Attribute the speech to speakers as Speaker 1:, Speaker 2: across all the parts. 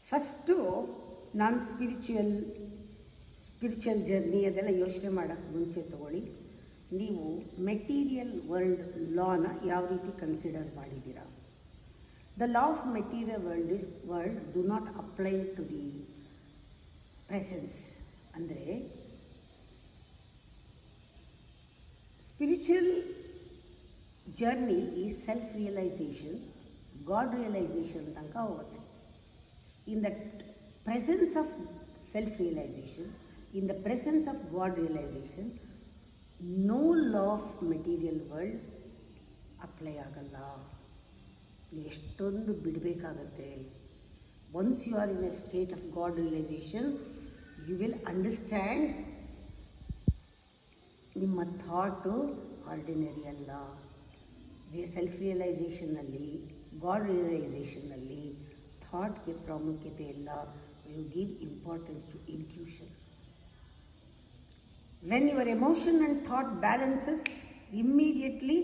Speaker 1: First ನಾನು spiritual journey ಅದೆಲ್ಲ ಯೋಚನೆ ಮಾಡೋಕ್ಕೆ ಮುಂಚೆ ತಗೊಳ್ಳಿ. ನೀವು ಮೆಟೀರಿಯಲ್ ವರ್ಲ್ಡ್ ಲಾನ ಯಾವ ರೀತಿ ಕನ್ಸಿಡರ್ ಮಾಡಿದ್ದೀರಾ? The law of material world do not apply to the presence. ಅಂದರೆ ಸ್ಪಿರಿಚುವಲ್ ಜರ್ನಿ ಈ ಸೆಲ್ಫ್ ರಿಯಲೈಸೇಷನ್, ಗಾಡ್ ರಿಯಲೈಸೇಷನ್ ತನಕ ಹೋಗುತ್ತೆ. In the presence of self-realization, in the presence of God realization, no law of material world apply ಆಗಲ್ಲ. ನೀವು ಎಷ್ಟೊಂದು ಬಿಡಬೇಕಾಗತ್ತೆ. Once you are in a state of God realisation, you will understand ನಿಮ್ಮ thought ordinary ಅಲ್ಲ. Self ರಿಯಲೈಸೇಷನ್ನಲ್ಲಿ, God ರಿಯಲೈಸೇಷನ್ನಲ್ಲಿ ಥಾಟ್ಗೆ ಪ್ರಾಮುಖ್ಯತೆ ಇಲ್ಲ. You give importance to intuition. When your emotion and thought balances, immediately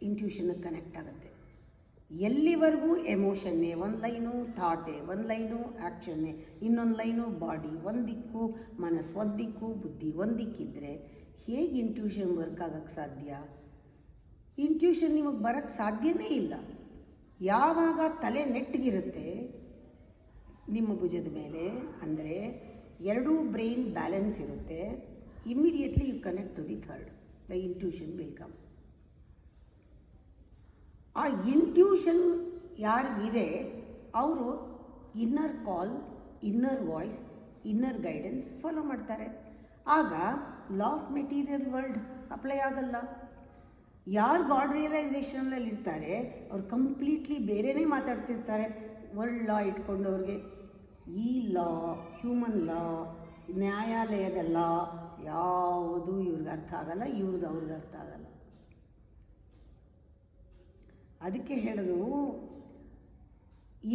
Speaker 1: ಇಂಟ್ಯೂಷನ್ಗೆ ಕನೆಕ್ಟ್ ಆಗುತ್ತೆ. ಎಲ್ಲಿವರೆಗೂ ಎಮೋಷನ್ನೇ ಒಂದು ಲೈನು, ಥಾಟೇ ಒಂದು ಲೈನು, ಆ್ಯಕ್ಷನ್ನೇ ಇನ್ನೊಂದು ಲೈನು, ಬಾಡಿ ಒಂದು ದಿಕ್ಕು, ಮನಸ್ಸು ಒಂದು ದಿಕ್ಕು, ಬುದ್ಧಿ ಒಂದು ದಿಕ್ಕಿದ್ರೆ ಹೇಗೆ ಇಂಟ್ಯೂಷನ್ ವರ್ಕ್ ಆಗೋಕ್ಕೆ ಸಾಧ್ಯ? ಇಂಟ್ಯೂಷನ್ ನಿಮಗೆ ಬರೋಕ್ಕೆ ಸಾಧ್ಯನೇ ಇಲ್ಲ. ಯಾವಾಗ ತಲೆ ನೆಟ್ಟಗಿರುತ್ತೆ ನಿಮ್ಮ ಭುಜದ ಮೇಲೆ, ಅಂದರೆ ಎರಡೂ ಬ್ರೈನ್ ಬ್ಯಾಲೆನ್ಸ್ ಇರುತ್ತೆ, immediately you connect to the third, the intuition will come. ಆ ಇಂಟ್ಯೂಷನ್ ಯಾರಿಗಿದೆ ಅವರು inner call, inner voice, inner guidance follow ಮಾಡ್ತಾರೆ. ಆಗ law of material world apply ಆಗಲ್ಲ. ಯಾರು ಗಾಡ್ ರಿಯಲೈಸೇಷನಲ್ಲಿ ಇರ್ತಾರೆ ಅವ್ರು ಕಂಪ್ಲೀಟ್ಲಿ ಬೇರೆಯೇ ಮಾತಾಡ್ತಿರ್ತಾರೆ. ವರ್ಲ್ಡ್ ಲಾ ಇಟ್ಕೊಂಡವ್ರಿಗೆ ಈ ಲಾ, ಹ್ಯೂಮನ್ ಲಾ, ನ್ಯಾಯಾಲಯದ ಲಾ ಯಾವುದು ಇವ್ರಿಗೆ ಅರ್ಥ ಆಗಲ್ಲ, ಇವ್ರದ್ದು ಅವ್ರಿಗೆ ಅರ್ಥ ಆಗಲ್ಲ. ಅದಕ್ಕೆ ಹೇಳೋದು,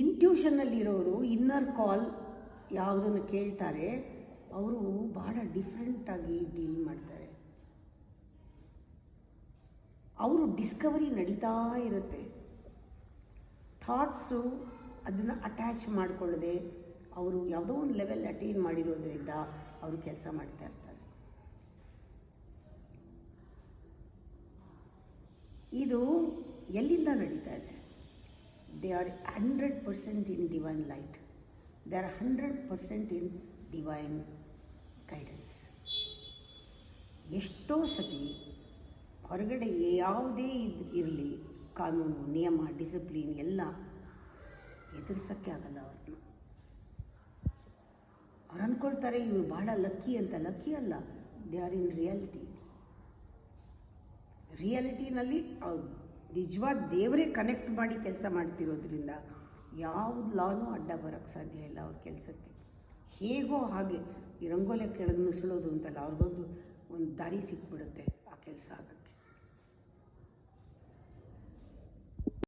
Speaker 1: ಇಂಟ್ಯೂಷನ್ನಲ್ಲಿರೋರು ಇನ್ನರ್ ಕಾಲ್ ಯಾವುದನ್ನು ಕೇಳ್ತಾರೆ ಅವರು ಬಹಳ ಡಿಫ್ರೆಂಟಾಗಿ ಡೀಲ್ ಮಾಡ್ತಾರೆ. ಅವರು ಡಿಸ್ಕವರಿ ನಡೀತಾ ಇರುತ್ತೆ. ಥಾಟ್ಸು ಅದನ್ನು ಅಟ್ಯಾಚ್ ಮಾಡಿಕೊಳ್ಳದೆ ಅವರು ಯಾವುದೋ ಒಂದು ಲೆವೆಲ್ ಅಟೈನ್ ಮಾಡಿರೋದ್ರಿಂದ ಅವರು ಕೆಲಸ ಮಾಡ್ತಾ ಇರ್ತಾರೆ. ಇದು ಎಲ್ಲಿಂದ ನಡೀತಾ ಇದೆ? They are 100% in divine light, they are 100% in divine guidance. ಎಷ್ಟೋ ಸತಿ ಹೊರಗಡೆ ಯಾವುದೇ ಇರಲಿ, ಕಾನೂನು, ನಿಯಮ, ಡಿಸಿಪ್ಲಿನ್ ಎಲ್ಲ ಎದುರಿಸೋಕ್ಕೆ ಆಗಲ್ಲ ಅವ್ರನ್ನ. ಅವ್ರು ಅಂದ್ಕೊಳ್ತಾರೆ ಇವರು ಭಾಳ ಲಕ್ಕಿ ಅಂತ. ಲಕ್ಕಿ ಅಲ್ಲ, ದೇ ಆರ್ ಇನ್ ರಿಯಾಲಿಟಿನಲ್ಲಿ ಅವ್ರು ನಿಜವಾದ ದೇವರೇ ಕನೆಕ್ಟ್ ಮಾಡಿ ಕೆಲಸ ಮಾಡ್ತಿರೋದ್ರಿಂದ ಯಾವುದು ಲಾನೂ ಅಡ್ಡ ಬರೋಕ್ಕೆ ಸಾಧ್ಯ ಇಲ್ಲ ಅವ್ರ ಕೆಲಸಕ್ಕೆ. ಹೇಗೋ ಹಾಗೆ ಈ ರಂಗೋಲಿ ಕೆಳಗೆ ನುಸುಳೋದು ಅಂತಲ್ಲ, ಅವ್ರಿಗೊಂದು ದಾರಿ ಸಿಕ್ಬಿಡುತ್ತೆ, ಆ ಕೆಲಸ ಆಗುತ್ತೆ.